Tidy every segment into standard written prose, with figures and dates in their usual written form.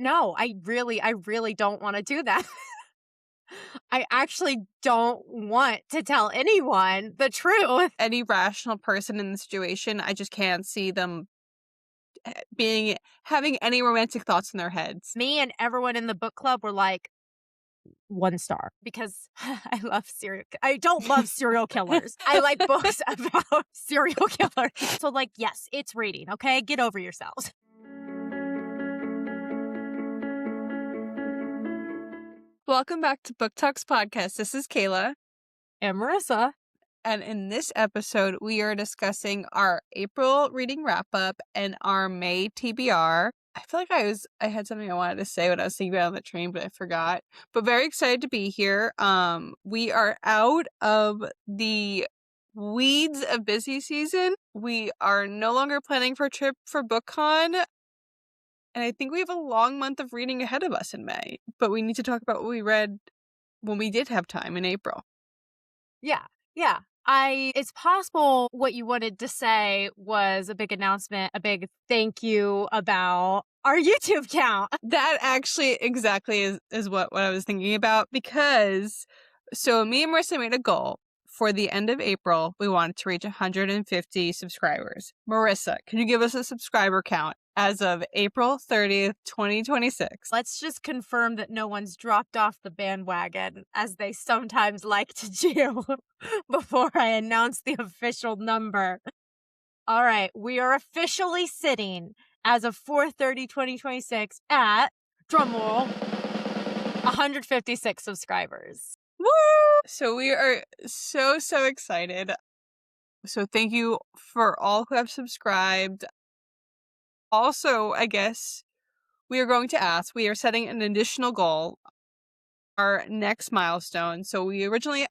no, I really don't want to do that. I actually don't want to tell anyone the truth. Any rational person in the situation, I just can't see them having any romantic thoughts in their heads. Me and everyone in the book club were like, 1 star because I don't love serial killers. I like books about serial killers. So like, yes, it's reading, okay? Get over yourselves. Welcome back to Book Talks Podcast. This is Kayla. And Marissa. And in this episode, we are discussing our April reading wrap-up and our May TBR. I feel like I had something I wanted to say when I was thinking about it on the train, but I forgot. But very excited to be here. We are out of the weeds of busy season. We are no longer planning for a trip for BookCon. And I think we have a long month of reading ahead of us in May. But we need to talk about what we read when we did have time in April. Yeah. It's possible what you wanted to say was a big announcement, a big thank you about our YouTube count. That actually exactly is what I was thinking about, because so me and Marissa made a goal for the end of April. We wanted to reach 150 subscribers. Marissa, can you give us a subscriber count as of April 30th, 2026? Let's just confirm that no one's dropped off the bandwagon, as they sometimes like to do, before I announce the official number. All right, we are officially sitting as of 4/30/2026 at, drumroll, 156 subscribers. Woo! So we are so excited. So thank you for all who have subscribed. Also, I guess we are going to ask, we are setting an additional goal, our next milestone. So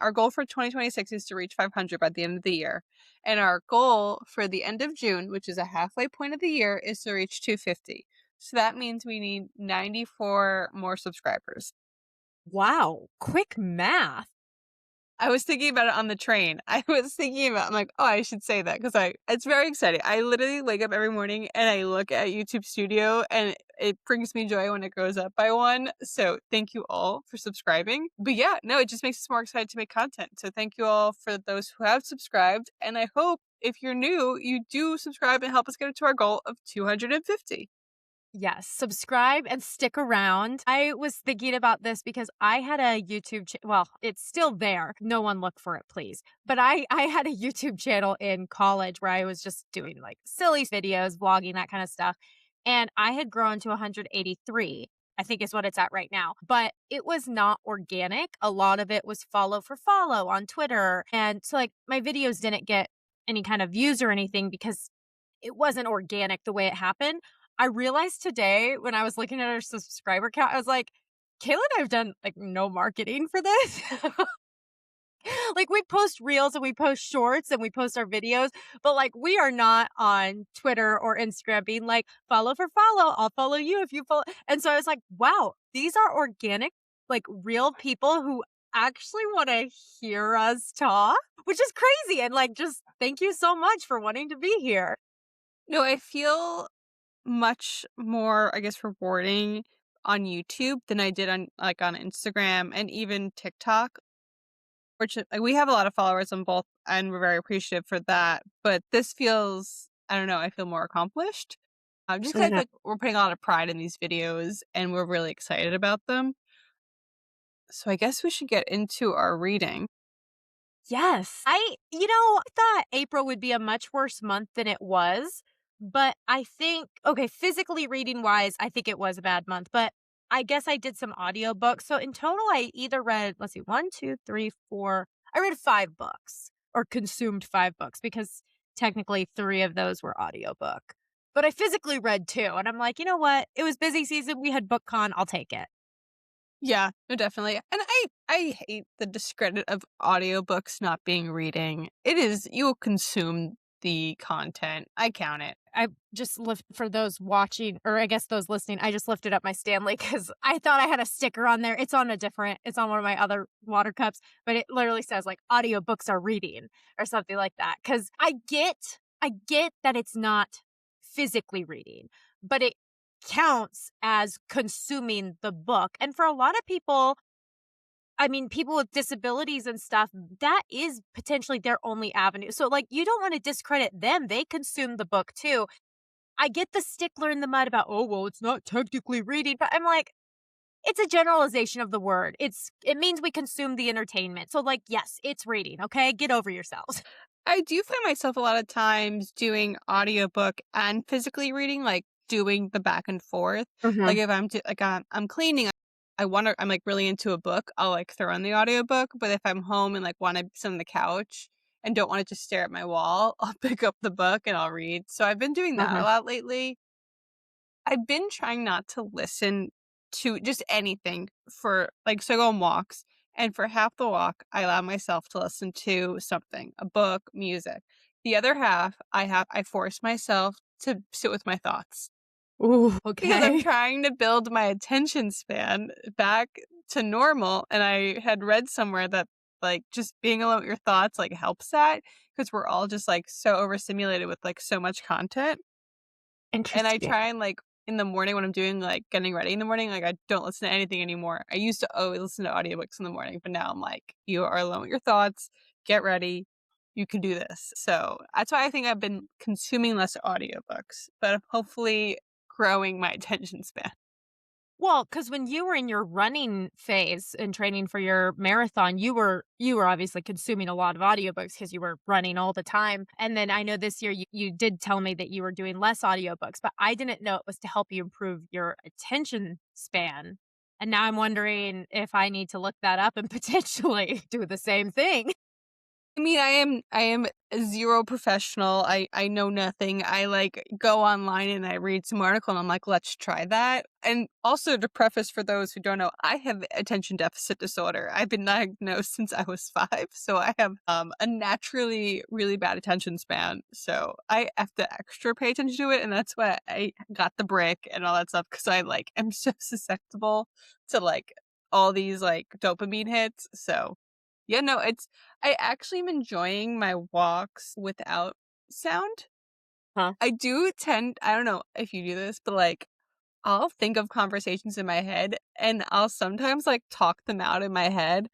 our goal for 2026 is to reach 500 by the end of the year. And our goal for the end of June, which is a halfway point of the year, is to reach 250. So that means we need 94 more subscribers. Wow, quick math. I was thinking about it on the train. I'm like, oh, I should say that because it's very exciting. I literally wake up every morning and I look at YouTube Studio and it brings me joy when it goes up by one. So thank you all for subscribing. But yeah, no, it just makes us more excited to make content. So thank you all for those who have subscribed. And I hope if you're new, you do subscribe and help us get to our goal of 250. Yes, subscribe and stick around. I was thinking about this because I had a YouTube well, it's still there. No one look for it, please. But I had a YouTube channel in college where I was just doing like silly videos, vlogging, that kind of stuff. And I had grown to 183, I think is what it's at right now. But it was not organic. A lot of it was follow for follow on Twitter. And so like my videos didn't get any kind of views or anything because it wasn't organic the way it happened. I realized today when I was looking at our subscriber count, I was like, Kayla and I have done like no marketing for this. Like we post reels and we post shorts and we post our videos, but like we are not on Twitter or Instagram being like, follow for follow, I'll follow you if you follow. And so I was like, wow, these are organic, like real people who actually want to hear us talk, which is crazy. And like, just thank you so much for wanting to be here. No, I feel much more, I guess, rewarding on YouTube than I did on Instagram and even TikTok. Which we have a lot of followers on both, and we're very appreciative for that. But this feels, I don't know, I feel more accomplished. Just because like we're putting a lot of pride in these videos, and we're really excited about them. So I guess we should get into our reading. Yes. I thought April would be a much worse month than it was. But I think, okay, physically reading wise, I think it was a bad month. But I guess I did some audiobooks. So in total, I either read, let's see, 1, 2, 3, 4. I read 5 books or consumed 5 books because technically 3 of those were audiobook. But I physically read 2. And I'm like, you know what? It was busy season. We had BookCon. I'll take it. Yeah, no, definitely. And I hate the discredit of audiobooks not being reading. It is, you will consume the content. I count it. I just for those watching, or I guess those listening, I just lifted up my Stanley because I thought I had a sticker on there. It's on one of my other water cups, but it literally says like audiobooks are reading or something like that. Because I get that it's not physically reading, but it counts as consuming the book. And for a lot of people, I mean, people with disabilities and stuff, that is potentially their only avenue. So, like, you don't want to discredit them. They consume the book too. I get the stickler in the mud about, oh, well, it's not technically reading, but I'm like, it's a generalization of the word. It means we consume the entertainment. So, like, yes, it's reading, okay? Get over yourselves. I do find myself a lot of times doing audiobook and physically reading, like doing the back and forth. Like if I'm cleaning, I'm like really into a book, I'll like throw on the audiobook. But if I'm home and like want to sit on the couch and don't want to just stare at my wall, I'll pick up the book and I'll read. So I've been doing that a lot lately. I've been trying not to listen to just anything for like, so I go on walks, and for half the walk, I allow myself to listen to something, a book, music. The other half, I force myself to sit with my thoughts Ooh, because I'm okay. trying to build my attention span back to normal. And I had read somewhere that like just being alone with your thoughts like helps that because we're all just like so overstimulated with like so much content. And I Interesting. try and, like, in the morning when I'm doing, like, getting ready in the morning, like, I don't listen to anything anymore. I used to always listen to audiobooks in the morning, but now I'm like, "You are alone with your thoughts. Get ready. You can do this." So, that's why I think I've been consuming less audiobooks, but hopefully growing my attention span. Well, because when you were in your running phase and training for your marathon, you were obviously consuming a lot of audiobooks because you were running all the time. And then I know this year you did tell me that you were doing less audiobooks, but I didn't know it was to help you improve your attention span. And now I'm wondering if I need to look that up and potentially do the same thing. I mean, I am zero professional. I know nothing. I like go online and I read some article and I'm like, let's try that. And also to preface for those who don't know, I have attention deficit disorder. I've been diagnosed since I was 5, so I have a naturally really bad attention span. So I have to extra pay attention to it, and that's why I got the brick and all that stuff because I like am so susceptible to like all these like dopamine hits. So yeah, no, I actually am enjoying my walks without sound. Huh? I don't know if you do this, but like I'll think of conversations in my head and I'll sometimes like talk them out in my head.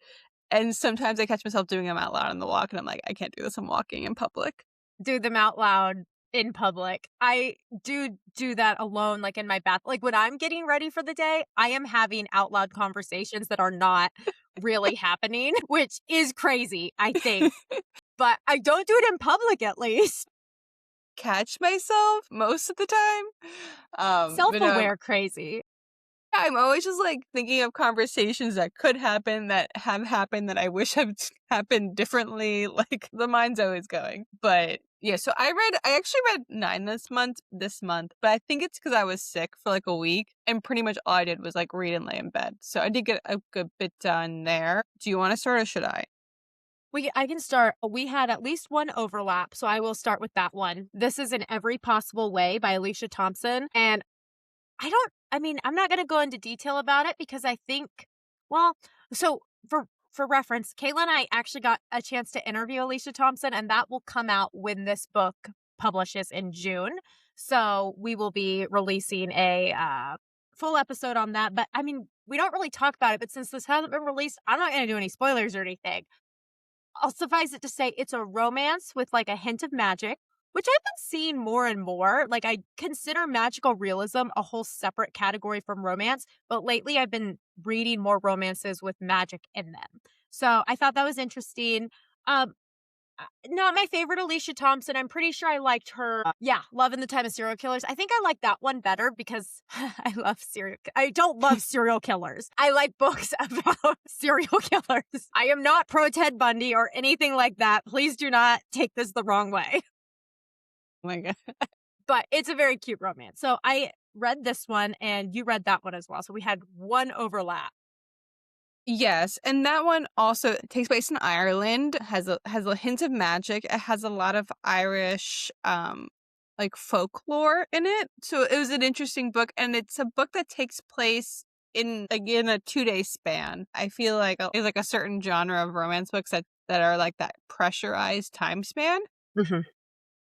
And sometimes I catch myself doing them out loud on the walk and I'm like, I can't do this. I'm walking in public. Do them out loud in public. I do that alone, like, in my bath like, when I'm getting ready for the day, I am having out loud conversations that are not really happening, which is crazy, I think, but I don't do it in public, at least. Catch myself most of the time. But no, Self-aware crazy. I'm always just like thinking of conversations that could happen, that have happened, that I wish had happened differently. Like the mind's always going. But yeah, so I actually read 9 this month, but I think it's because I was sick for like a week and pretty much all I did was like read and lay in bed. So I did get a good bit done there. Do you want to start or should I? I can start. We had at least one overlap, so I will start with that one. This is In Every Possible Way by Alicia Thompson, and I mean, I'm not gonna go into detail about it because I think well, so for reference, Kayla and I actually got a chance to interview Alicia Thompson, and that will come out when this book publishes in June. So we will be releasing a full episode on that. But I mean, we don't really talk about it, but since this hasn't been released, I'm not gonna do any spoilers or anything. I'll suffice it to say it's a romance with like a hint of magic, which I've been seeing more and more. Like, I consider magical realism a whole separate category from romance, but lately I've been reading more romances with magic in them. So I thought that was interesting. Um, Not my favorite Alicia Thompson. I'm pretty sure I liked her. Yeah, Love in the Time of Serial Killers. I think I like that one better because I don't love serial killers. I like books about serial killers. I am not pro Ted Bundy or anything like that. Please do not take this the wrong way. Oh my God. But it's a very cute romance. So I read this one and you read that one as well. So we had one overlap. Yes, and that one also takes place in Ireland, has a hint of magic. It has a lot of Irish like folklore in it. So it was an interesting book, and it's a book that takes place in again a 2-day span. I feel like it's like a certain genre of romance books that are like that pressurized time span. Mhm.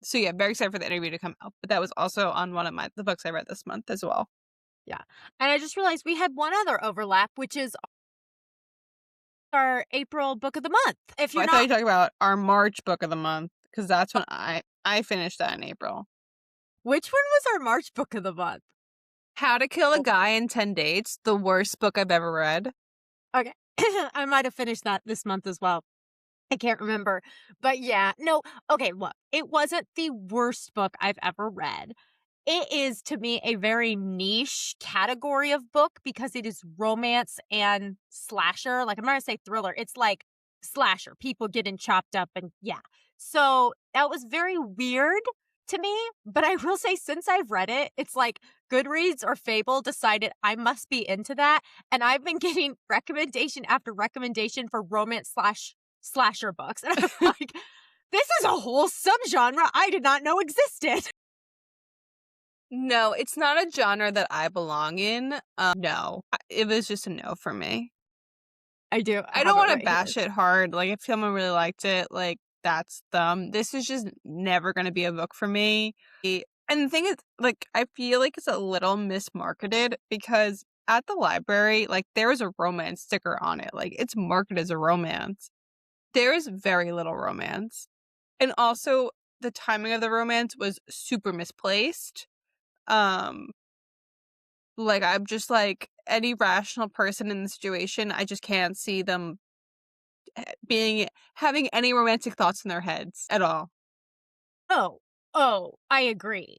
So yeah, very excited for the interview to come out. But that was also on one of the books I read this month as well. Yeah. And I just realized we had one other overlap, which is our April book of the month. If Oh, you're I thought you not, were talking about our March book of the month, because that's when I finished that in April. which one was our March book of the month? How to Kill a Guy in 10 Dates, the worst book I've ever read. Okay. I might have finished that this month as well. I can't remember. But yeah, no, okay, look, it wasn't the worst book I've ever read. It is, to me, a very niche category of book because it is romance and slasher. Like, I'm not gonna say thriller. It's like slasher, people getting chopped up and yeah. So that was very weird to me. But I will say, since I've read it, it's like Goodreads or Fable decided I must be into that. And I've been getting recommendation after recommendation for romance slash slasher books. And I'm like, this is a whole subgenre I did not know existed. No, it's not a genre that I belong in. No, it was just a no for me. I do I don't have it want to right here. bash it hard. Like, if someone really liked it, like, that's them. This is just never going to be a book for me. And the thing is, like, I feel like it's a little mismarketed because at the library, like, there is a romance sticker on it. Like, it's marketed as a romance. There is very little romance. And also, the timing of the romance was super misplaced. Um, like, I'm just like, any rational person in the situation, I just can't see them having any romantic thoughts in their heads at all. I agree.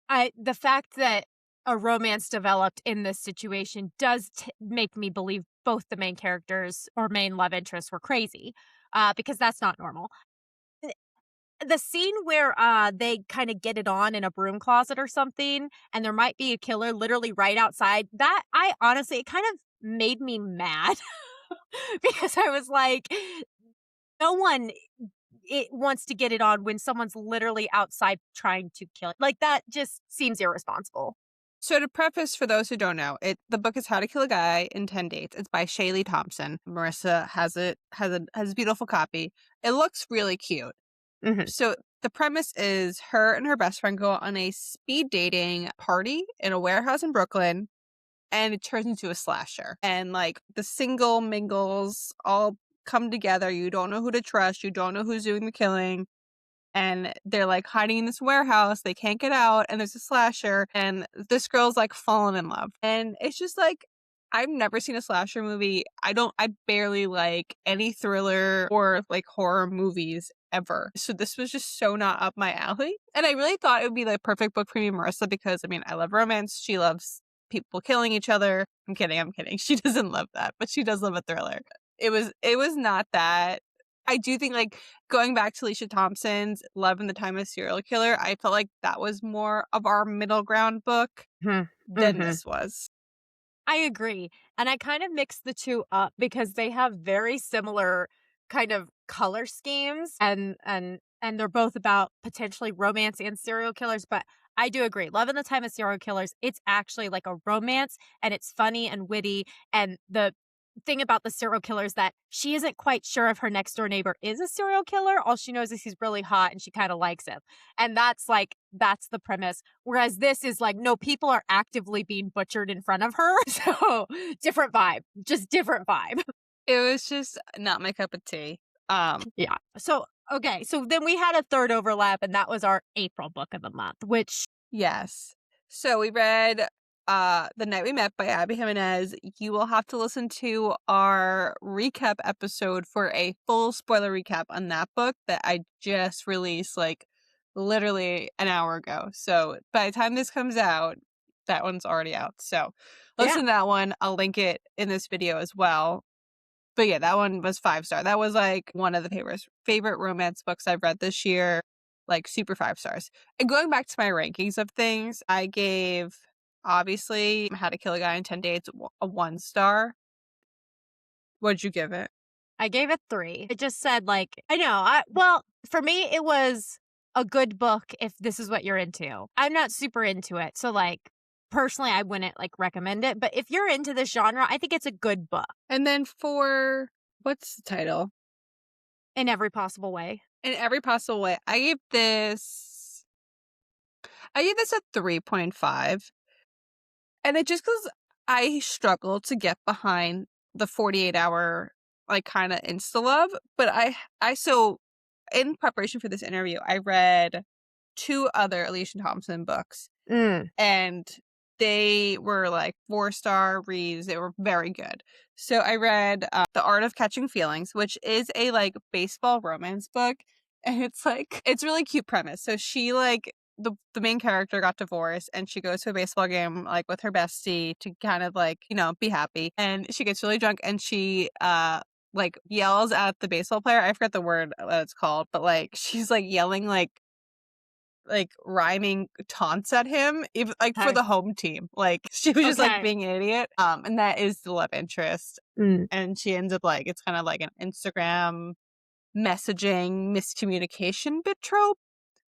The fact that a romance developed in this situation does make me believe both the main characters or main love interests were crazy, because that's not normal. The scene where they kind of get it on in a broom closet or something, and there might be a killer literally right outside. That I honestly, it kind of made me mad because I was like, no one it wants to get it on when someone's literally outside trying to kill it. Like, that just seems irresponsible. So to preface for those who don't know, the book is How to Kill a Guy in 10 Dates. It's by Shaylee Thompson. Marissa has a beautiful copy. It looks really cute. Mhm. So the premise is her and her best friend go on a speed dating party in a warehouse in Brooklyn, and it turns into a slasher. And like the single mingles all come together. You don't know who to trust. You don't know who's doing the killing. And they're like hiding in this warehouse. They can't get out. And there's a slasher. And this girl's like fallen in love. And it's just like, I've never seen a slasher movie. I barely like any thriller or like horror movies ever. So this was just so not up my alley. And I really thought it would be the perfect book for me, Marissa, because I mean, I love romance. She loves people killing each other. I'm kidding. She doesn't love that, but she does love a thriller. It was not that. I do think like going back to Alicia Thompson's Love in the Time of Serial Killer, I felt like that was more of our middle ground book Mhm. than Mhm. this was. I agree. And I kind of mix the two up because they have very similar kind of color schemes and they're both about potentially romance and serial killers, but I do agree. Love in the Time of Serial Killers, it's actually like a romance and it's funny and witty, and the thing about the serial killer is that she isn't quite sure if her next door neighbor is a serial killer. All she knows is he's really hot and she kind of likes him. And that's the premise. Whereas this is like, no, people are actively being butchered in front of her. So different vibe, just different vibe. It was just not my cup of tea. Yeah. So, okay. So then we had a third overlap, and that was our April book of the month, which, Yes. So we read The Night We Met by Abby Jimenez. You will have to listen to our recap episode for a full spoiler recap on that book that I just released like literally an hour ago. So by the time this comes out, that one's already out. So yeah. listen to that one. I'll link it in this video as well. But yeah, that one was 5-star. That was like one of the favorite romance books I've read this year. Like super 5 stars. And going back to my rankings of things, I gave obviously How to Kill a Guy in 10 Dates a 1 star. What'd you give it? I gave it 3. It just said, like, I know. Well, for me, it was a good book if this is what you're into. I'm not super into it. So, like, personally, I wouldn't like recommend it. But if you're into this genre, I think it's a good book And then for what's the title? in every possible way. In Every Possible Way, I gave this a 3.5. And it just because I struggle to get behind the 48-hour, like, kind of insta-love. But so in preparation for this interview, I read 2 other Alicia Thompson books, Mm. and they were, like, 4-star reads. They were very good. So I read The Art of Catching Feelings, which is a, like, baseball romance book, and it's, like, it's really cute premise. So she, like, the main character got divorced, and she goes to a baseball game, like, with her bestie to kind of, like, be happy, and she gets really drunk, and she, like, yells at the baseball player. I forgot the word that it's called, but, like, she's, like, yelling, like rhyming taunts at him, even like for Okay. the home team. Like she was just like Okay. being an idiot. And that is the love interest. Mm. And she ends up like, it's kind of like an Instagram messaging miscommunication bit trope,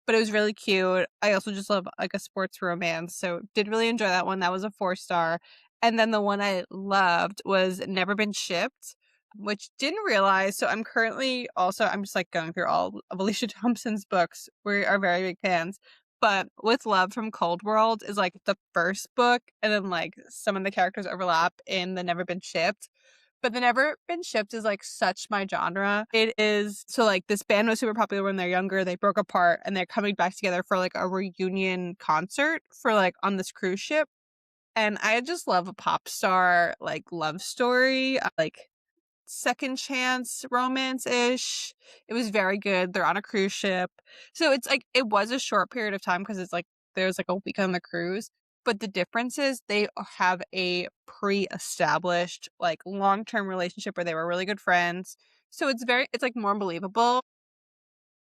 but it was really cute. I also just love like a sports romance, so did really enjoy that one. That was a 4-star. And then the one I loved was Never Been Shipped, which didn't realize. So I'm just like going through all of Alicia Thompson's books. We are very big fans. But With Love from Cold World is like the first book, and then like some of the characters overlap in the Never Been Shipped. But the Never Been Shipped is like such my genre. It is so like this band was super popular when they're younger. They broke apart and they're coming back together for like a reunion concert for like on this cruise ship. And I just love a pop star like love story, like second chance romance ish. It was very good. They're on a cruise ship. So it's like it was a short period of time because it's like there's like a week on the cruise. But the difference is they have a pre-established like long-term relationship where they were really good friends. So it's like more believable.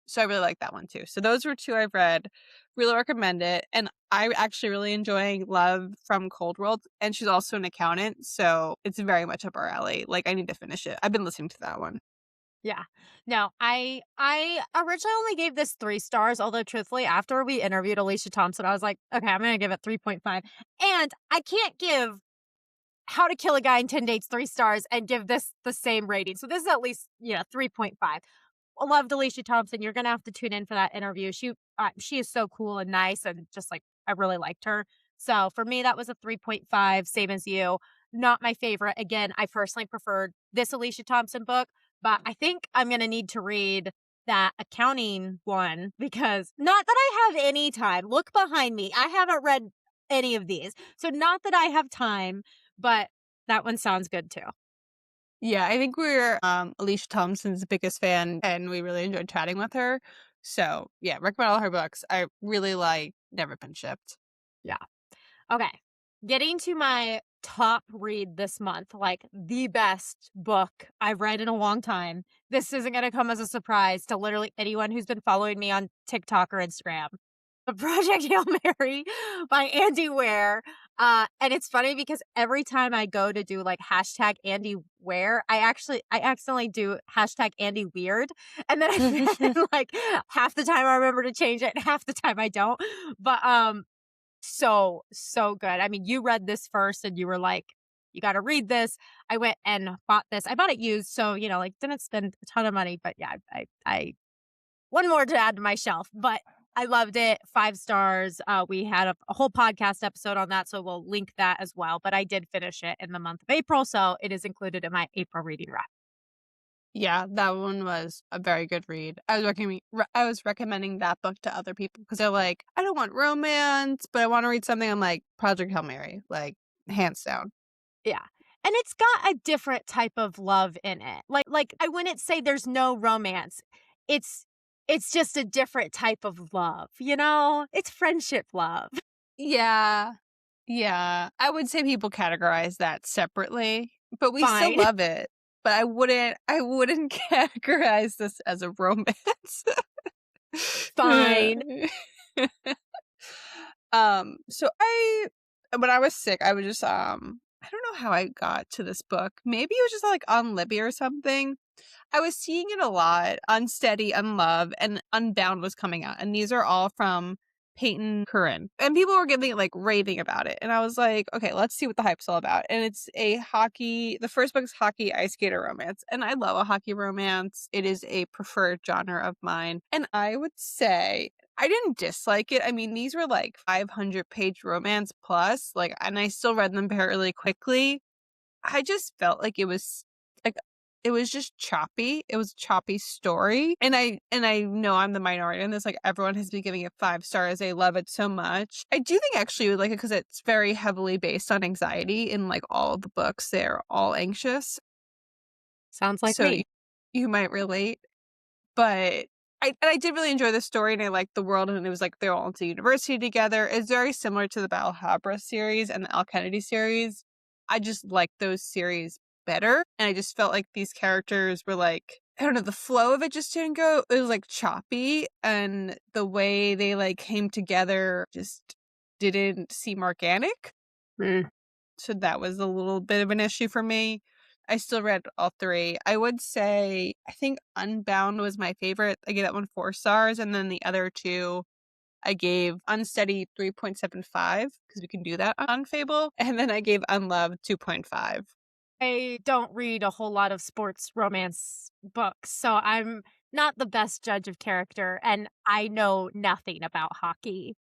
So I really like that one too. So those were 2 I've read. Really recommend it. And I'm actually really enjoying Love from Cold World. And she's also an accountant. So it's very much up our alley. Like I need to finish it. I've been listening to that one. Yeah. No, I originally only gave this 3 stars, although truthfully, after we interviewed Alicia Thompson, I was like, okay, I'm gonna give it 3.5. And I can't give How to Kill a Guy in 10 Dates 3 stars and give this the same rating. So this is at least, 3.5. I loved Alicia Thompson. You're gonna have to tune in for that interview. She is so cool and nice, and just like I really liked her. So for me, that was a 3.5, same as you. Not my favorite. Again, I personally preferred this Alicia Thompson book, but I think I'm gonna need to read that accounting one because not that I have any time. Look behind me. I haven't read any of these. So not that I have time, but that one sounds good too. Yeah, I think we're Alicia Thompson's biggest fan, and we really enjoyed chatting with her. So yeah, recommend all her books. I really like Never Been Shipped. Yeah. Okay. Getting to my top read this month, like the best book I've read in a long time. This isn't going to come as a surprise to literally anyone who's been following me on TikTok or Instagram. The Project Hail Mary by Andy Weir. And it's funny because every time I go to do like hashtag Andy Weir, I accidentally do hashtag Andy Weird. And then like half the time I remember to change it and half the time I don't. But so good. I mean, you read this first and you were like, you got to read this. I went and bought this. I bought it used, so like didn't spend a ton of money, but yeah, I one more to add to my shelf. But I loved it. 5 stars. We had a whole podcast episode on that, so we'll link that as well. But I did finish it in the month of April, so it is included in my April reading wrap. Yeah, that one was a very good read. I was recommending that book to other people because they're like, I don't want romance, but I want to read something. I'm like, Project Hail Mary, like hands down. Yeah. And it's got a different type of love in it. Like I wouldn't say there's no romance. It's it's just a different type of love, you know? It's friendship love. Yeah, yeah. I would say people categorize that separately, but we still Fine. love it. But I wouldn't categorize this as a romance. Fine. So when I was sick, I was just I don't know how I got to this book. Maybe it was just like on Libby or something. I was seeing it a lot. Unsteady, Unloved, and Unbound was coming out. And these are all from Peyton, Corinne. And people were giving like raving about it. And I was like, okay, let's see what the hype's all about. And it's the first book is hockey ice skater romance. And I love a hockey romance. It is a preferred genre of mine. And I would say I didn't dislike it. I mean, these were like 500-page romance plus, like, and I still read them fairly quickly. I just felt like like it was just choppy. It was a choppy story. And I know I'm the minority in this. Like, everyone has been giving it 5 stars. They love it so much. I do think actually you would like it because it's very heavily based on anxiety in like all of the books. They're all anxious. Sounds like So me. you might relate. But I did really enjoy the story, and I liked the world, and it was like they're all into university together. It's very similar to the Battle Habra series and the Al Kennedy series. I just like those series better, and I just felt like these characters were like, I don't know, the flow of it just didn't go. It was like choppy, and the way they like came together just didn't seem organic. Mm. So that was a little bit of an issue for me. I still read all 3. I would say I think Unbound was my favorite. I gave that one 4 stars, and then the other 2 I gave Unsteady 3.75 because we can do that on Fable, and then I gave Unloved 2.5. I don't read a whole lot of sports romance books, so I'm not the best judge of character, and I know nothing about hockey.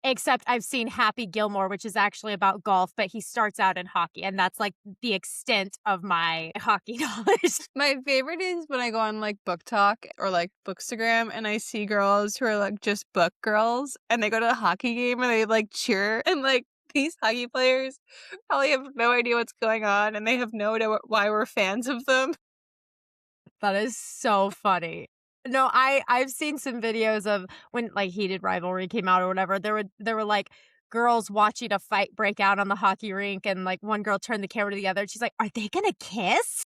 Except I've seen Happy Gilmore, which is actually about golf, but he starts out in hockey, and that's, like, the extent of my hockey knowledge. My favorite is when I go on like Book Talk or like Bookstagram and I see girls who are like just book girls and they go to a hockey game and they like cheer and like these hockey players probably have no idea what's going on and they have no idea why we're fans of them. That is so funny. No, I've seen some videos of when, like, Heated Rivalry came out or whatever, there were, like, girls watching a fight break out on the hockey rink, and, like, one girl turned the camera to the other, and she's like, "Are they gonna kiss?"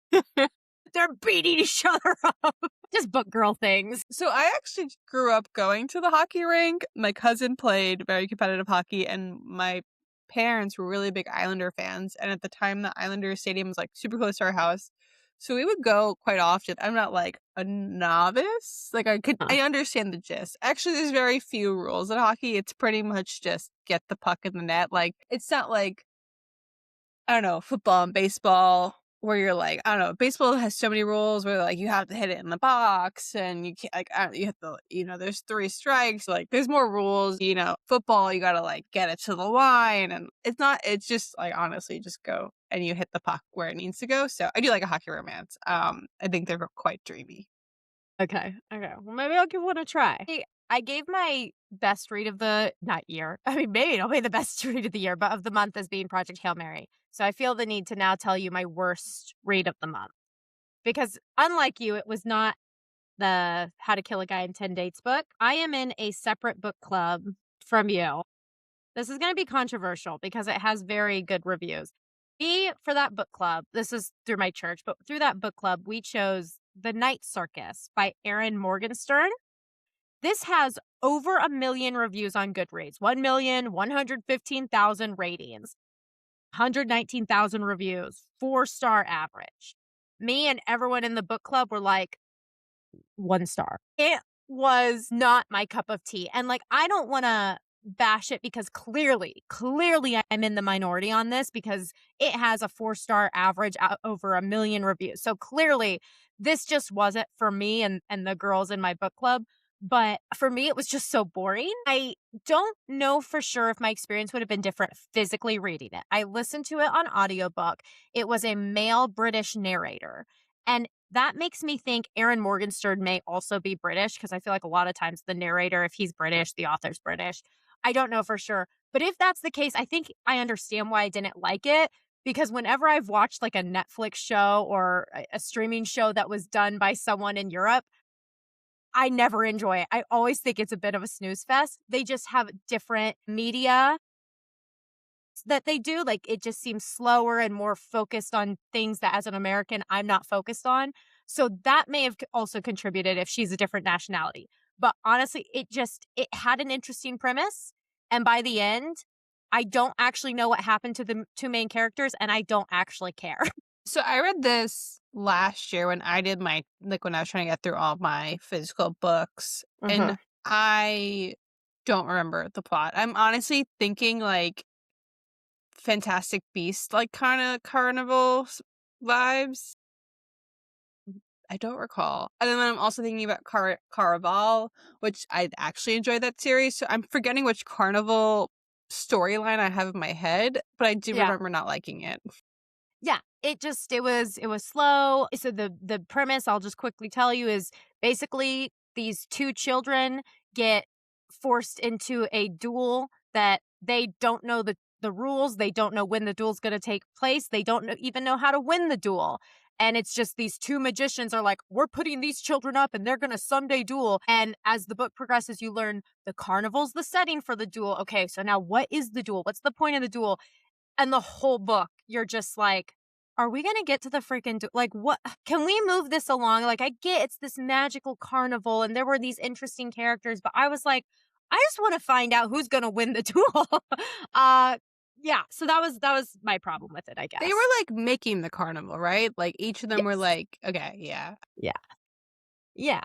They're beating each other up. Just book girl things. So I actually grew up going to the hockey rink. My cousin played very competitive hockey and my parents were really big Islander fans. And at the time, the Islander stadium was like super close to our house. So we would go quite often. I'm not like a novice. Like Huh. I understand the gist. Actually, there's very few rules in hockey. It's pretty much just get the puck in the net. Like, it's not like, I don't know, football and baseball where you're like, I don't know, baseball has so many rules where like you have to hit it in the box and you can't, like, I don't, you have to, there's 3 strikes. Like, there's more rules. Football, you gotta like get it to the line, and it's just like honestly, just go and you hit the puck where it needs to go. So I do like a hockey romance. I think they're quite dreamy. Okay. Well, maybe I'll give one a try. Hey, I gave my best read of the not year. I mean, maybe it'll be the best read of the year, but of the month as being Project Hail Mary. So I feel the need to now tell you my worst read of the month. Because unlike you, it was not the How to Kill a Guy in 10 Dates book. I am in a separate book club from you. This is going to be controversial because it has very good reviews. For that book club, this is through my church, but through that book club, we chose The Night Circus by Erin Morgenstern. This has over 1 million reviews on Goodreads, 1,115,000 ratings, 119,000 reviews, 4-star average. Me and everyone in the book club were like, 1 star. It was not my cup of tea. And like, I don't want to bash it because clearly I'm in the minority on this because it has a 4-star average out over 1 million reviews. So clearly this just wasn't for me and the girls in my book club. But for me, it was just so boring. I don't know for sure if my experience would have been different physically reading it. I listened to it on audiobook. It was a male British narrator. And that makes me think Erin Morgenstern may also be British because I feel like a lot of times the narrator, if he's British, the author's British. I don't know for sure. But if that's the case, I think I understand why I didn't like it because whenever I've watched like a Netflix show or a streaming show that was done by someone in Europe, I never enjoy it. I always think it's a bit of a snooze fest. They just have different media that they do. Like, it just seems slower and more focused on things that as an American, I'm not focused on. So that may have also contributed if she's a different nationality. But honestly, it had an interesting premise. And by the end, I don't actually know what happened to the 2 main characters, and I don't actually care. So I read this last year when I did when I was trying to get through all my physical books, and I don't remember the plot. I'm honestly thinking like Fantastic Beast, like kind of carnival vibes. I don't recall. And then I'm also thinking about Coryell, which I actually enjoyed that series. So I'm forgetting which Carnival storyline I have in my head, but I do Yeah. remember not liking it. Yeah, it was slow. So the premise, I'll just quickly tell you, is basically these two children get forced into a duel that they don't know the rules. They don't know when the duel's going to take place. They don't even know how to win the duel. And it's just these two magicians are like, we're putting these children up and they're going to someday duel. And as the book progresses, you learn the carnival's the setting for the duel. Okay, so now what is the duel? What's the point of the duel? And the whole book, you're just like, are we going to get to the freaking, like, what? Can we move this along? Like, I get it's this magical carnival and there were these interesting characters, but I was like, I just want to find out who's going to win the duel. uh, yeah. So that was my problem with it, I guess. They were like making the carnival, right? Like each of them were Yes. like, okay, yeah. Yeah. Yeah.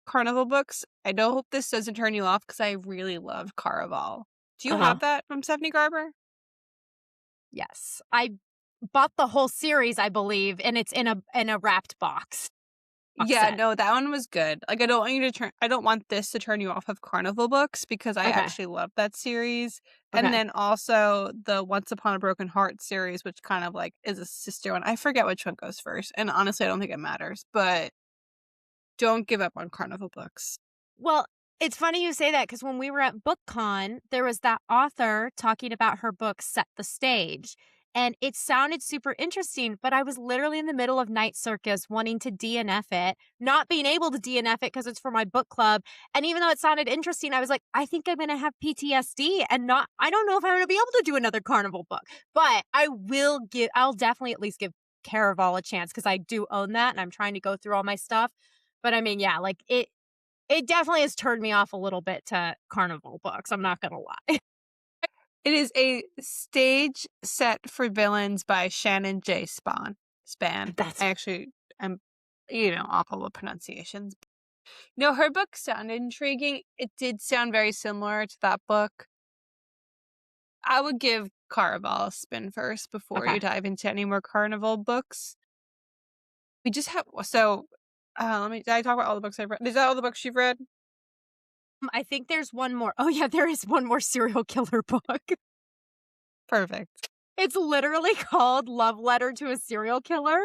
Carnival books. I don't hope this doesn't turn you off because I really loved Caraval. Do you Uh-huh. have that from Stephanie Garber? Yes. I bought the whole series, I believe, and it's in a wrapped box. Yeah, set. no, that one was good. Like, I don't want this to turn you off of Carnival books because I Okay. actually love that series. Okay. And then also the Once Upon a Broken Heart series, which kind of like is a sister one. I forget which one goes first. And honestly, I don't think it matters, but don't give up on Carnival books. Well, it's funny you say that because when we were at BookCon, there was that author talking about her book, Set the Stage. And it sounded super interesting, but I was literally in the middle of Night Circus wanting to DNF it, not being able to DNF it because it's for my book club. And even though it sounded interesting, I was like, I think I'm going to have PTSD and I don't know if I'm going to be able to do another Carnival book. But I'll definitely at least give Caraval a chance because I do own that and I'm trying to go through all my stuff. But I mean, yeah, like it definitely has turned me off a little bit to Carnival books. I'm not going to lie. It is a stage set for villains by Shannon J. Span. That's I'm, awful with pronunciations. No, her book sounded intriguing. It did sound very similar to that book. I would give Caraval a spin first before okay. you dive into any more Carnival books. We just have, did I talk about all the books I've read? Is that all the books you've read? I think there's one more. Oh, yeah, there is one more serial killer book. Perfect. It's literally called Love Letter to a Serial Killer.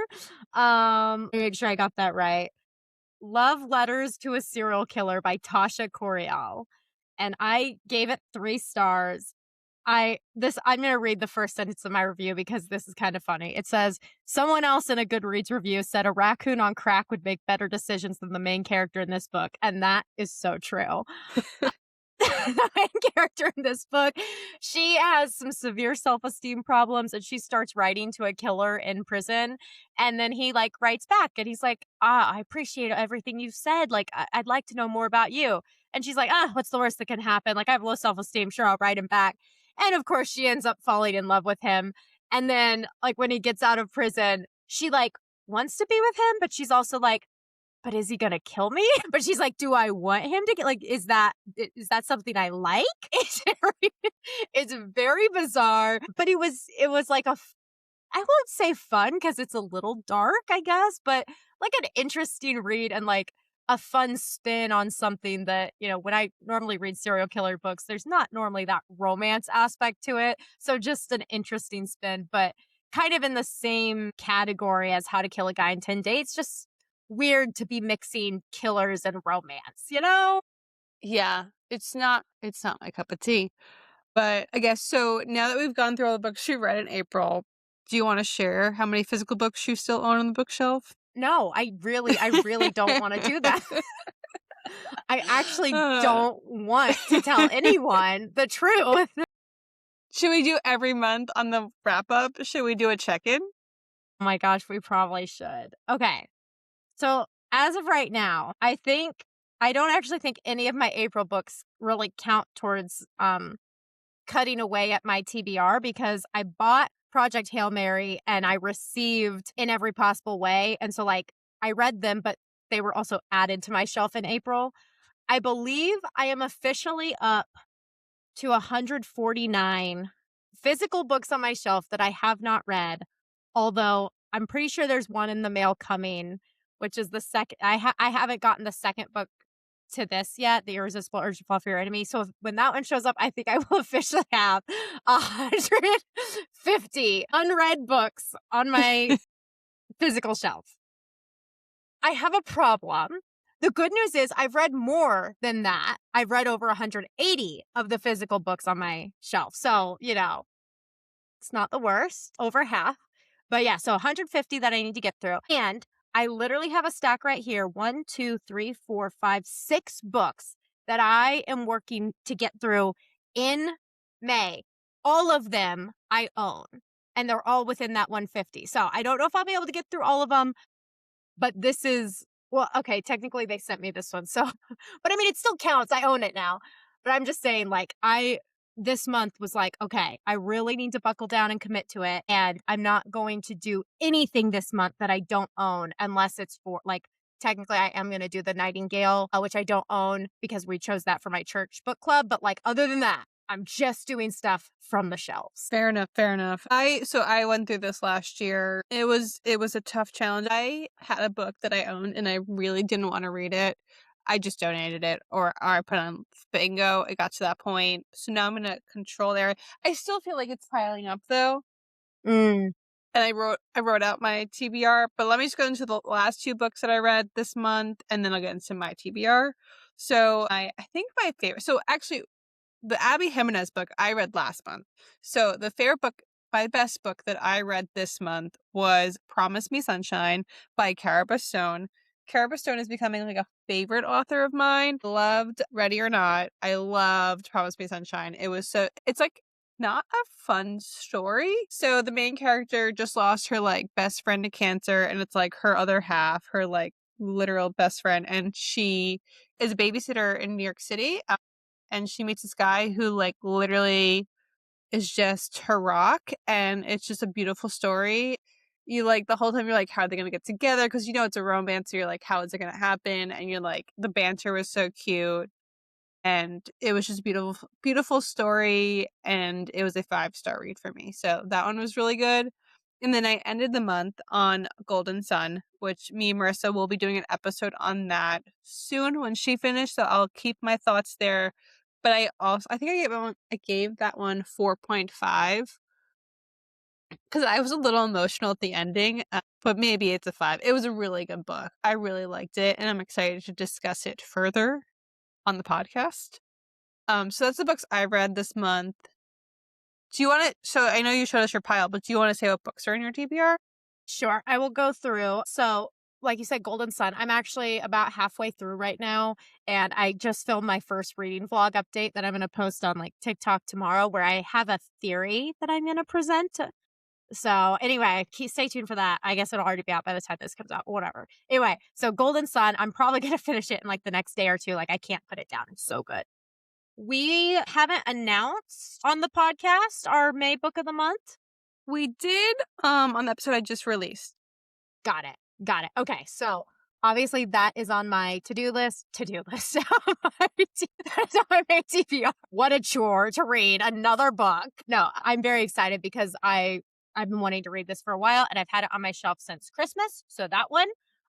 Let me make sure I got that right. Love Letters to a Serial Killer by Tasha Coryell. And I gave it 3 stars. I'm going to read the first sentence of my review because this is kind of funny. It says, someone else in a Goodreads review said a raccoon on crack would make better decisions than the main character in this book. And that is so true. The main character in this book, she has some severe self-esteem problems and she starts writing to a killer in prison. And then he like writes back and he's like, I appreciate everything you've said. Like, I'd like to know more about you. And she's like, what's the worst that can happen? Like, I have low self-esteem. Sure, I'll write him back. And of course, she ends up falling in love with him. And then, like, when he gets out of prison, she, like, wants to be with him, but she's also like, but is he gonna kill me? But she's like, do I want him to get, like, is that something I like? It's very bizarre. But it was like I won't say fun because it's a little dark, I guess, but like an interesting read and like a fun spin on something that, when I normally read serial killer books, there's not normally that romance aspect to it. So just an interesting spin, but kind of in the same category as How to Kill a Guy in 10 Days. Just weird to be mixing killers and romance, Yeah, it's not my cup of tea. But I guess so now that we've gone through all the books you read in April, do you want to share how many physical books you still own on the bookshelf? No, I really don't want to do that. I actually don't want to tell anyone the truth. Should we do every month on the wrap up? Should we do a check-in? Oh my gosh, we probably should. Okay. So as of right now, I don't actually think any of my April books really count towards cutting away at my TBR because I bought Project Hail Mary and I received In Every Possible Way. And so like I read them, but they were also added to my shelf in April. I believe I am officially up to 149 physical books on my shelf that I have not read. Although I'm pretty sure there's one in the mail coming which is the second. I haven't gotten the second book to this yet, The Irresistible Urge to Fall for Your Enemy. So when that one shows up, I think I will officially have 150 unread books on my physical shelf. I have a problem. The good news is I've read more than that. I've read over 180 of the physical books on my shelf. So, it's not the worst, over half. But yeah, so 150 that I need to get through. And I literally have a stack right here. 1, 2, 3, 4, 5, 6 books that I am working to get through in May. All of them I own, and they're all within that 150. So I don't know if I'll be able to get through all of them, but this is, well, okay, technically they sent me this one. So, but I mean, it still counts. I own it now. But I'm just saying, this month was like, okay, I really need to buckle down and commit to it. And I'm not going to do anything this month that I don't own unless it's for, technically I am going to do the Nightingale, which I don't own because we chose that for my church book club. But other than that, I'm just doing stuff from the shelves. Fair enough. Fair enough. I went through this last year. It was a tough challenge. I had a book that I owned and I really didn't want to read it. I just donated it or I put on bingo. It got to that point. So now I'm going to control there. I still feel like it's piling up though. Mm. And I wrote out my TBR, but let me just go into the last 2 books that I read this month and then I'll get into my TBR. So I think my favorite, so actually the Abby Jimenez book I read last month. So the favorite book, my best book that I read this month was Promise Me Sunshine by Cara Bastone. Cara Bastone is becoming a favorite author of mine. Loved Ready or Not. I loved Promise Me Sunshine. It's not a fun story. So the main character just lost her best friend to cancer, and it's her other half, her literal best friend, and she is a babysitter in New York City. And she meets this guy who literally is just her rock, and it's just a beautiful story. You the whole time you're how are they gonna get together? Because it's a romance, so you're how is it gonna happen? And you're the banter was so cute. And it was just beautiful, beautiful story, and it was a 5-star read for me. So that one was really good. And then I ended the month on Golden Sun, which me and Marissa will be doing an episode on that soon when she finished. So I'll keep my thoughts there. But I think I gave that one 4.5 because I was a little emotional at the ending, but maybe it's a 5. It was a really good book. I really liked it, and I'm excited to discuss it further on the podcast. So that's the books I read this month. Do you want to, so I know you showed us your pile, but do you want to say what books are in your TBR? Sure, I will go through. So, like you said, Golden Sun, I'm actually about halfway through right now, and I just filmed my first reading vlog update that I'm going to post on TikTok tomorrow, where I have a theory that I'm going to present. So anyway, stay tuned for that. I guess it'll already be out by the time this comes out, whatever. Anyway, so Golden Sun, I'm probably going to finish it in the next day or two. I can't put it down. It's so good. We haven't announced on the podcast our May book of the month. We did on the episode I just released. Got it. Okay, so obviously that is on my to-do list. That's on my May TBR. What a chore to read another book. No, I'm very excited because I've been wanting to read this for a while, and I've had it on my shelf since Christmas. So that one,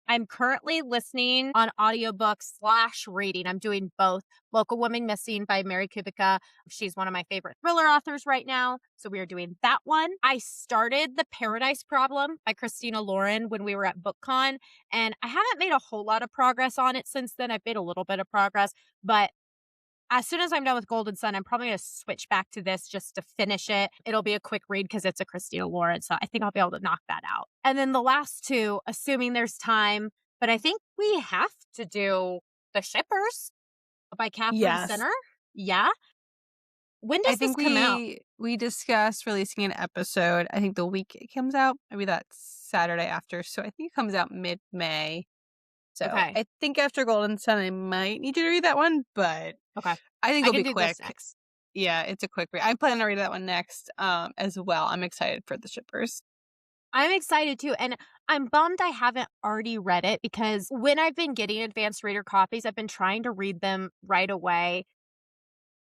I'm currently listening on audiobooks / reading. I'm doing both. Local Woman Missing by Mary Kubica. She's one of my favorite thriller authors right now. So we are doing that one. I started The Paradise Problem by Christina Lauren when we were at BookCon, and I haven't made a whole lot of progress on it since then. I've made a little bit of progress, but as soon as I'm done with Golden Sun, I'm probably going to switch back to this just to finish it. It'll be a quick read because it's a Christina Lauren, so I think I'll be able to knock that out. And then the last 2, assuming there's time, but I think we have to do The Shippers by Catherine Sinner. Yeah. When does this come out? We discussed releasing an episode, I think the week it comes out. Maybe that's Saturday after. So I think it comes out mid-May. So okay. I think after Golden Sun, I might need you to read that one, but okay. I think it'll be quick. Yeah, it's a quick read. I plan to read that one next as well. I'm excited for The Shippers. I'm excited too. And I'm bummed I haven't already read it because when I've been getting advanced reader copies, I've been trying to read them right away.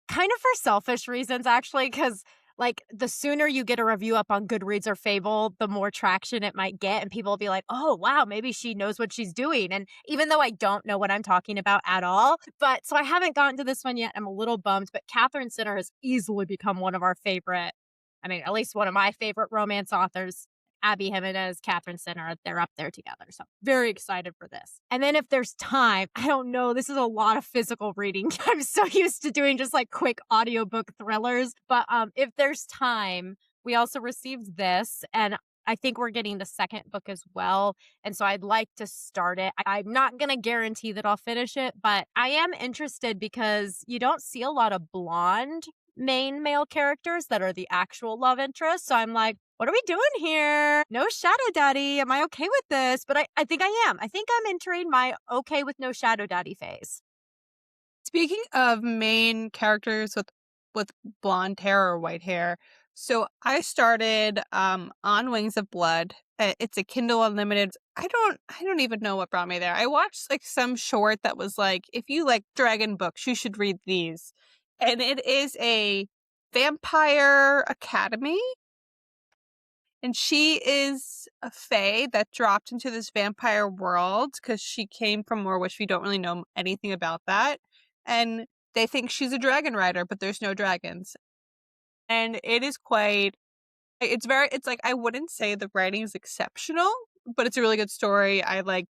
Kind of for selfish reasons, actually, because Like, the sooner you get a review up on Goodreads or Fable, the more traction it might get, and people will be like, "Oh, wow, maybe she knows what she's doing." And even though I don't know what I'm talking about at all, but so I haven't gotten to this one yet. I'm a little bummed, but Catherine Sinner has easily become one of our favorite, I mean, at least one of my favorite romance authors. Abby Jimenez, Catherine Sinner, they're up there together. So very excited for this. And then if there's time, I don't know, this is a lot of physical reading. I'm so used to doing just like quick audiobook thrillers. But if there's time, we also received this, and I think we're getting the second book as well. And so I'd like to start it. I'm not going to guarantee that I'll finish it, but I am interested because you don't see a lot of blonde main male characters that are the actual love interest. So I'm like, what are we doing here? No shadow daddy. Am I okay with this? But I think I am. I think I'm entering my okay with no shadow daddy phase. Speaking of main characters with blonde hair or white hair, so I started on Wings of Blood. It's a Kindle Unlimited. I don't even know what brought me there. I watched like some short that was like, if you like dragon books, you should read these. And it is a vampire academy. And she is a fae that dropped into this vampire world because she came from more, which we don't really know anything about that. And they think she's a dragon rider, but there's no dragons. And it is quite, it's like, I wouldn't say the writing is exceptional, but it's a really good story. I like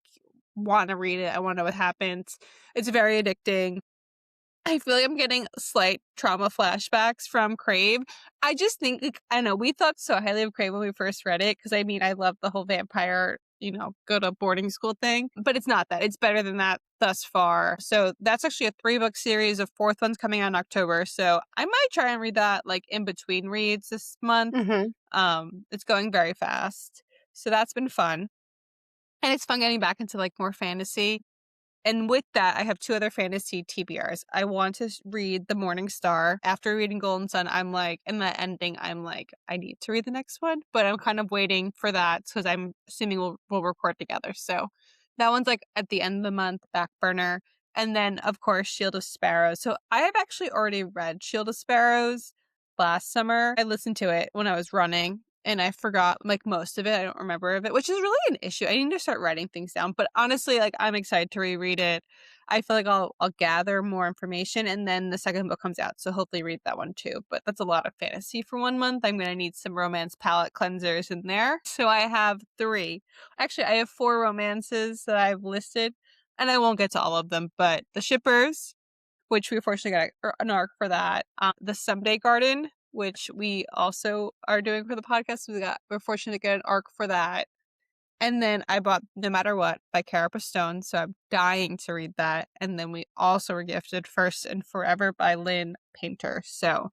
want to read it. I want to know what happens. It's very addicting. I feel like I'm getting slight trauma flashbacks from Crave. I just think, like, I know we thought so highly of Crave when we first read it, because I mean, I love the whole vampire, go to boarding school thing, but it's not that. It's better than that thus far. So that's actually a 3-book series. A fourth one's coming out in October. So I might try and read that like in between reads this month. It's going very fast. So that's been fun. And it's fun getting back into like more fantasy. And with that, I have 2 other fantasy TBRs. I want to read The Morning Star. After reading Golden Sun, I'm like, in the ending, I'm like, I need to read the next one. But I'm kind of waiting for that because I'm assuming we'll record together. So that one's like at the end of the month, back burner. And then, of course, Shield of Sparrows. So I have actually already read Shield of Sparrows last summer. I listened to it when I was running. And I forgot like most of it. I don't remember of it, which is really an issue. I need to start writing things down. But honestly, like I'm excited to reread it. I feel like I'll gather more information, and then the second book comes out. So hopefully read that one too. But that's a lot of fantasy for 1 month. I'm gonna need some romance palette cleansers in there. So I have 3. Actually, I have 4 romances that I've listed, and I won't get to all of them. But The Shippers, which we fortunately got an arc for that. The Someday Garden, which we also are doing for the podcast. We're fortunate to get an arc for that. And then I bought No Matter What by Cara Bastone, so I'm dying to read that. And then we also were gifted First and Forever by Lynn Painter. So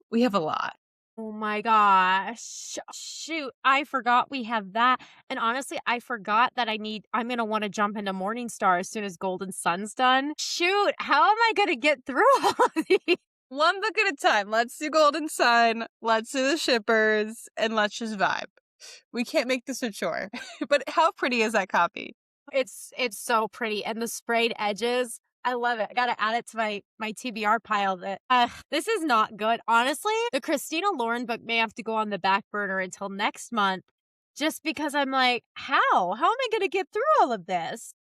we have a lot. Oh my gosh. Shoot, I forgot we have that. And honestly, I forgot that I'm going to want to jump into Morningstar as soon as Golden Sun's done. Shoot, how am I going to get through all of these? 1 book at a time. Let's do Golden Sun, let's do The Shippers, and let's just vibe. We can't make this a chore. But how pretty is that copy? It's so pretty. And the sprayed edges, I love it. I gotta add it to my TBR pile. This is not good. Honestly, the Christina Lauren book may have to go on the back burner until next month, just because I'm like, how? How am I gonna get through all of this?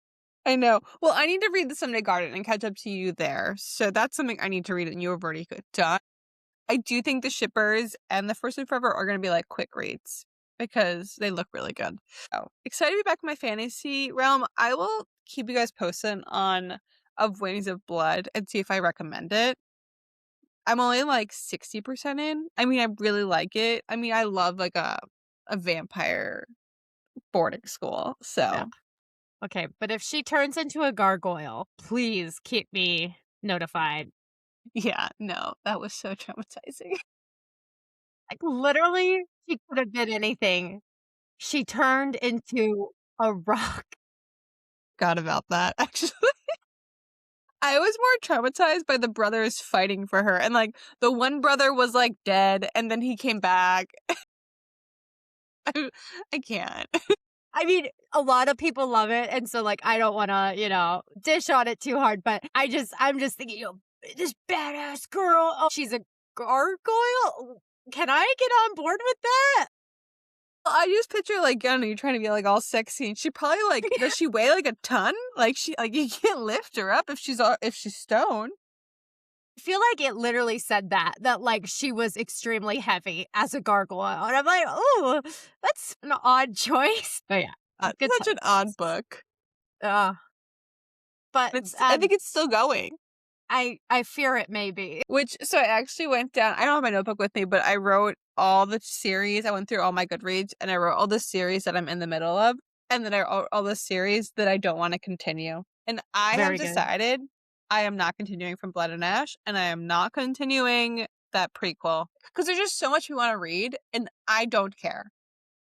I know. Well, I need to read The Someday Garden and catch up to you there. So that's something I need to read, and you have already done. I do think The Shippers and The First and Forever are going to be like quick reads because they look really good. So excited to be back in my fantasy realm. I will keep you guys posted on Of Wings of Blood and see if I recommend it. I'm only like 60% in. I mean, I really like it. I mean, I love like a vampire boarding school. So. Yeah. Okay, but if she turns into a gargoyle, please keep me notified. Yeah, no, that was so traumatizing. Like, literally, she could have been anything. She turned into a rock. Forgot about that, actually. I was more traumatized by the brothers fighting for her. And like the one brother was like dead and then he came back. I can't. I mean, a lot of people love it, and so, like, I don't wanna, dish on it too hard, but I'm just thinking, this badass girl, oh, she's a gargoyle? Can I get on board with that? I just picture, like, I don't know, you're trying to be, like, all sexy, and she probably, like, does she weigh, like, a ton? Like, you can't lift her up if she's stoned. I feel like it literally said that, like, she was extremely heavy as a gargoyle, and I'm like, "Ooh, that's an odd choice." But yeah, good Such an odd times. book. Ugh, but, I think it's still going. I fear it may be. So I actually went down, I don't have my notebook with me, but I wrote all the series. I went through all my Goodreads, and I wrote all the series that I'm in the middle of, and then I wrote all the series that I don't want to continue. And I have Very good. decided I am not continuing from Blood and Ash, and I am not continuing that prequel. Because there's just so much we want to read, and I don't care.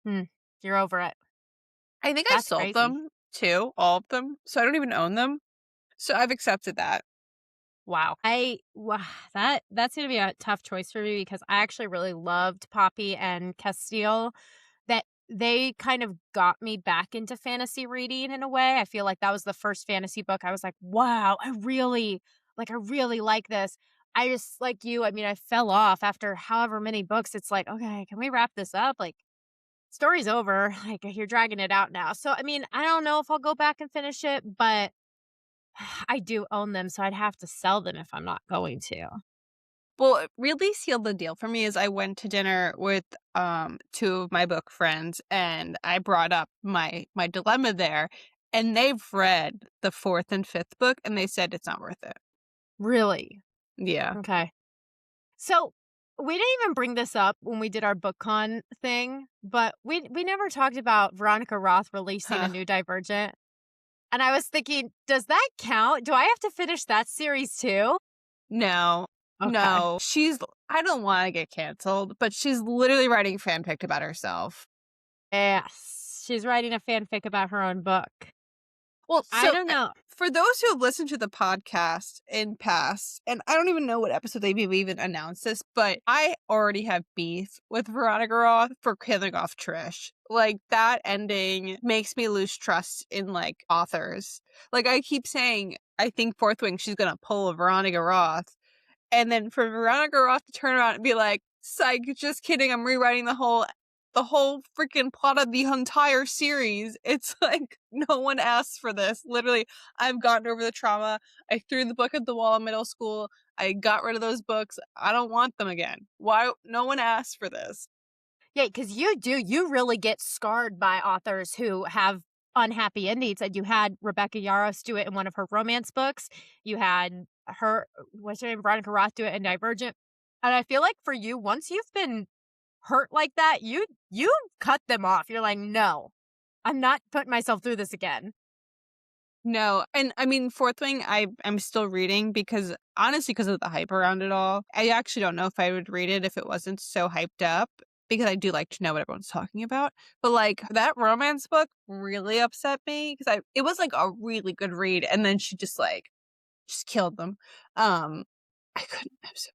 Hmm, you're over it. I think I That's sold crazy. them too, all of them, so I don't even own them. So I've accepted that. Wow. That's gonna be a tough choice for me because I actually really loved Poppy and Castile. That they kind of got me back into fantasy reading in a way. I feel like that was the first fantasy book I was like, "Wow, I really like this." I just like you, I mean, I fell off after however many books. It's like, "Okay, can we wrap this up?" Like, story's over. Like, you're dragging it out now. So, I mean, I don't know if I'll go back and finish it, but I do own them, so I'd have to sell them if I'm not going to. Well, it really sealed the deal for me is I went to dinner with two of my book friends, and I brought up my dilemma there, and they've read the fourth and fifth book, and they said it's not worth it. Really? Yeah. Okay. So, we didn't even bring this up when we did our BookCon thing, but we never talked about Veronica Roth releasing a Huh. new Divergent. And I was thinking, does that count? Do I have to finish that series too? No. Okay. No. I don't want to get canceled, but she's literally writing fanfic about herself. Yes. She's writing a fanfic about her own book. Well, I so don't know. for those who have listened to the podcast in past, and I don't even know what episode they maybe even announced this, but I already have beef with Veronica Roth for killing off Trish. Like, that ending makes me lose trust in, like, authors. Like, I keep saying, I think Fourth Wing, she's gonna pull a Veronica Roth. And then for Veronica Roth to turn around and be like, psych, just kidding, I'm rewriting the whole freaking plot of the entire series. It's like, no one asked for this. Literally, I've gotten over the trauma. I threw the book at the wall in middle school. I got rid of those books. I don't want them again. Why? No one asked for this. Yeah, because you really get scarred by authors who have unhappy endings. And you had Rebecca Yarros do it in one of her romance books. You had what's her name, Veronica Roth do it in Divergent. And I feel like for you, once you've been hurt like that, you cut them off. You're like, no, I'm not putting myself through this again. No, and I mean, Fourth Wing, I'm still reading because, honestly, because of the hype around it all. I actually don't know if I would read it if it wasn't so hyped up, because I do like to know what everyone's talking about. But, like, that romance book really upset me because it was like a really good read, and then she just killed them. Um, I couldn't. I'm so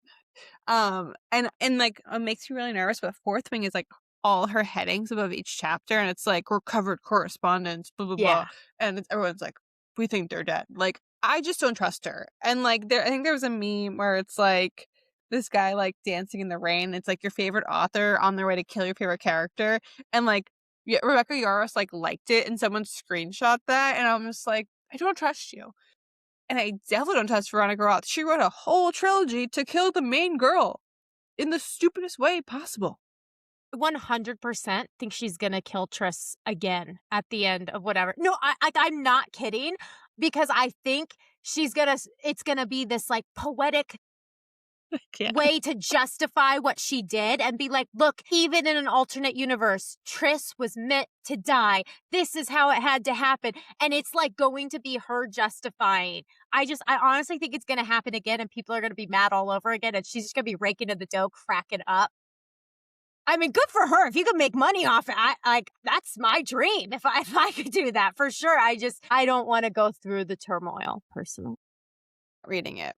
and like, it makes me really nervous. But Fourth Wing is like all her headings above each chapter, and it's like recovered correspondence, blah blah blah, Yeah. and everyone's like, we think they're dead. Like, I just don't trust her. And like, I think there was a meme where it's like this guy like dancing in the rain. It's like your favorite author on their way to kill your favorite character, and like, yeah, Rebecca Yarros like liked it, and someone screenshot that, and I'm just like, I don't trust you. And I definitely don't trust Veronica Roth. She wrote a whole trilogy to kill the main girl in the stupidest way possible. 100% think she's gonna kill Triss again at the end of whatever. No, I'm not kidding because I think it's gonna be this like poetic Yeah. way to justify what she did and be like, look, even in an alternate universe, Triss was meant to die. This is how it had to happen. And it's like going to be her justifying. I honestly think it's going to happen again and people are going to be mad all over again. And she's just going to be raking in the dough, cracking up. I mean, good for her. If you can make money off it, that's my dream. If I could do that for sure. I don't want to go through the turmoil personally. Reading it.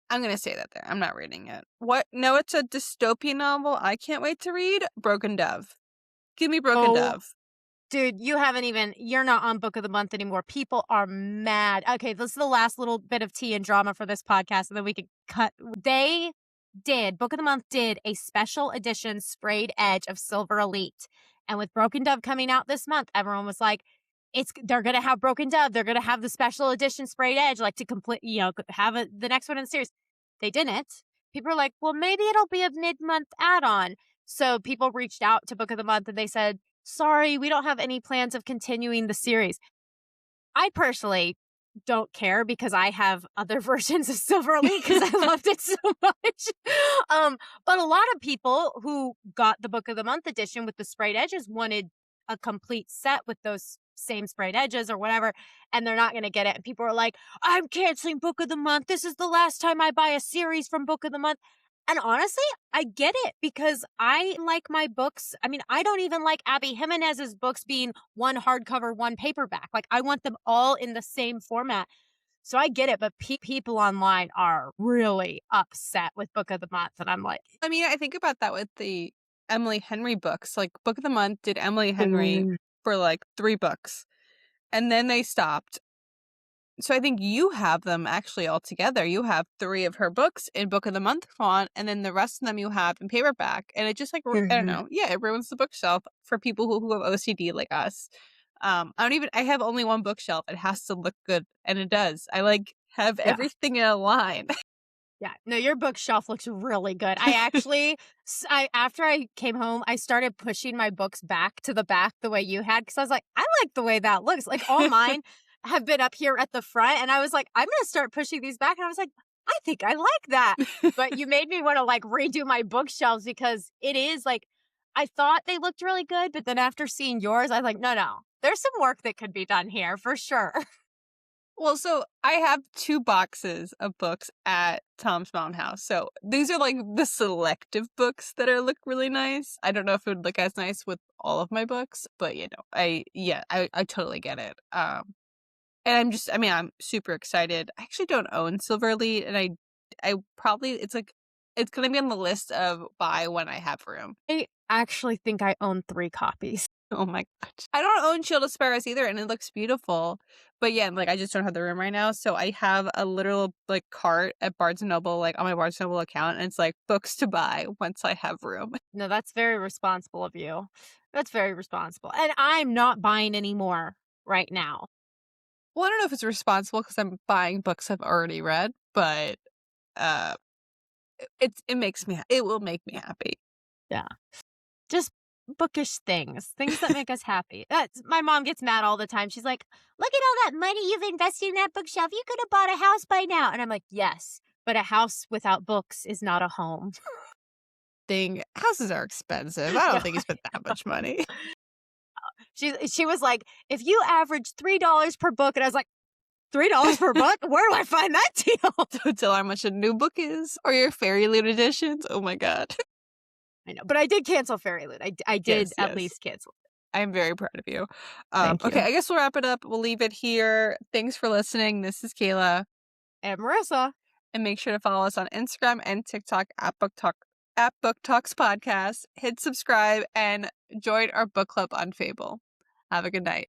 I'm going to say that there. I'm not reading it. What? No, it's a dystopian novel I can't wait to read. Broken Dove. Give me Broken Oh, Dove. dude, you're not on Book of the Month anymore. People are mad. Okay, this is the last little bit of tea and drama for this podcast, and then we can cut. They Book of the Month did a special edition sprayed edge of Silver Elite. And with Broken Dove coming out this month, everyone was like, they're going to have Broken Dove. They're going to have the special edition sprayed edge, like to complete, have the next one in the series. They didn't. People are like, well, maybe it'll be a mid-month add-on. So people reached out to Book of the Month and they said, sorry, we don't have any plans of continuing the series. I personally don't care because I have other versions of Silver Elite because I loved it so much. But a lot of people who got the Book of the Month edition with the sprayed edges wanted a complete set with those same sprayed edges or whatever, and they're not going to get it. And people are like, I'm canceling Book of the Month. This is the last time I buy a series from Book of the Month. And honestly, I get it because I like my books. I mean, I don't even like Abby Jimenez's books being one hardcover, one paperback. Like, I want them all in the same format. So I get it, but people online are really upset with Book of the Month. And I'm like, I mean, I think about that with the Emily Henry books. Like, Book of the Month did Emily Henry for like 3 books, and then they stopped. So I think you have them actually all together. You have 3 of her books in Book of the Month font, and then the rest of them you have in paperback. And it just like, I don't know. Yeah, it ruins the bookshelf for people who have OCD like us. I have only one bookshelf. It has to look good, and it does. I like have everything in a line. Yeah, no, your bookshelf looks really good. I actually, after I came home, I started pushing my books back to the back the way you had because I was like, I like the way that looks. Like all mine have been up here at the front, and I was like, I'm going to start pushing these back. And I was like, I think I like that. But you made me want to like redo my bookshelves because it is like, I thought they looked really good, but then after seeing yours, I was like, no, there's some work that could be done here for sure. Well, so I have 2 boxes of books at Tom's Mom House. So these are like the selective books that look really nice. I don't know if it would look as nice with all of my books, but I totally get it. And I'm super excited. I actually don't own Silver Elite, and I probably it's gonna be on the list of buy when I have room. I actually think I own 3 copies. Oh my god. I don't own Shield of Sparrows either, and it looks beautiful. But yeah, like I just don't have the room right now. So I have a literal like cart at Barnes & Noble, like on my Barnes & Noble account, and it's like books to buy once I have room. No, that's very responsible of you. That's very responsible. And I'm not buying any more right now. Well, I don't know if it's responsible because I'm buying books I've already read, but it will make me happy. Yeah. Just bookish things that make us happy. My mom gets mad all the time. She's like, look at all that money you've invested in that bookshelf. You could have bought a house by now. And I'm like, yes, but a house without books is not a home. Houses are expensive. I don't think you spent that much money. She was like, if you average $3 per book, and I was like, $3 per book? Where do I find that deal? Don't tell how much a new book is or your Fairy Loot editions. Oh my god. I know, but I did cancel Fairy Loot. I did at least cancel it. I'm very proud of you. Thank you. Okay, I guess we'll wrap it up. We'll leave it here. Thanks for listening. This is Kayla. And Marissa. And make sure to follow us on Instagram and TikTok at Book Talks Podcast. Hit subscribe and join our book club on Fable. Have a good night.